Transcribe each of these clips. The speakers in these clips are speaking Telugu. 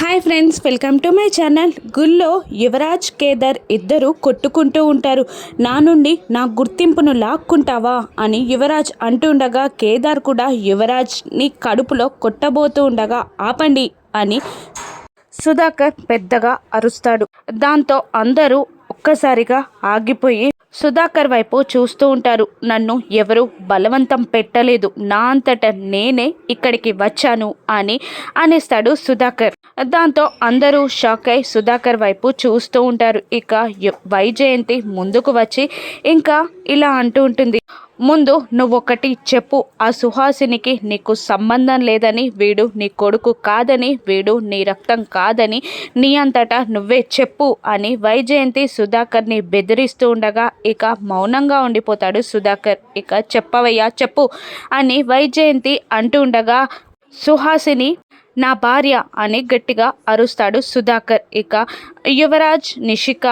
Hi friends, welcome to my channel. గుళ్ళో యువరాజ్ కేదార్ ఇద్దరు కొట్టుకుంటూ ఉంటారు. నా నుండి నా గుర్తింపును లాక్కుంటావా అని యువరాజ్ అంటుండగా కేదార్ కూడా యువరాజ్ని కడుపులో కొట్టబోతూ ఉండగా ఆపండి అని సుధాకర్ పెద్దగా అరుస్తాడు. దాంతో అందరూ ఒక్కసారిగా ఆగిపోయి సుధాకర్ వైపు చూస్తూ ఉంటారు. నన్ను ఎవరు బలవంతం పెట్టలేదు, నా అంతట నేనే ఇక్కడికి వచ్చాను అని అనేస్తాడు సుధాకర్. దాంతో అందరూ షాక్ అయి సుధాకర్ వైపు చూస్తూ ఉంటారు. ఇక వైజయంతి ముందుకు వచ్చి ఇంకా ఇలా అంటూ ఉంటుంది, ముందు నువ్వొకటి చెప్పు, ఆ సుహాసినికి నీకు సంబంధం లేదని, వీడు నీ కొడుకు కాదని, వీడు నీ రక్తం కాదని నీ అంతటా నువ్వే చెప్పు అని వైజయంతి సుధాకర్ని బెదిరిస్తూ ఉండగా ఇక మౌనంగా ఉండిపోతాడు సుధాకర్. ఇక చెప్పవయ్యా చెప్పు అని వైజయంతి అంటూ ఉండగా సుహాసిని నా భార్య అని గట్టిగా అరుస్తాడు సుధాకర్. ఇక యువరాజ్, నిషిక,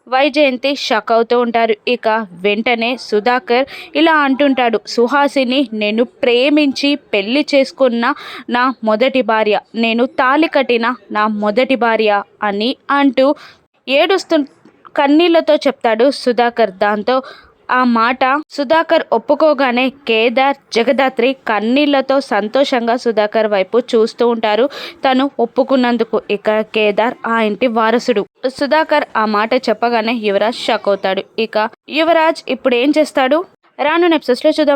వైజయంతి షాక్ అవుతూ ఉంటారు. ఇక వెంటనే సుధాకర్ ఇలా అంటుంటాడు, సుహాసిని నేను ప్రేమించి పెళ్లి చేసుకున్న నా మొదటి భార్య, నేను తాళి కట్టిన నా మొదటి భార్య అని అంటూ ఏడుస్తూ కన్నీళ్లతో చెప్తాడు సుధాకర్. దాంతో ఆ మాట సుధాకర్ ఒప్పుకోగానే కేదార్, జగదాత్రి కన్నీళ్లతో సంతోషంగా సుధాకర్ వైపు చూస్తూ ఉంటారు. తను ఒప్పుకున్నందుకు. ఇక కేదార్ ఆ ఇంటి వారసుడు. సుధాకర్ ఆ మాట చెప్పగానే యువరాజ్ షాక్ అవుతాడు. ఇక యువరాజ్ ఇప్పుడు ఏం చేస్తాడు రానున్న ఎపిసోడ్స్లో చూద్దాం.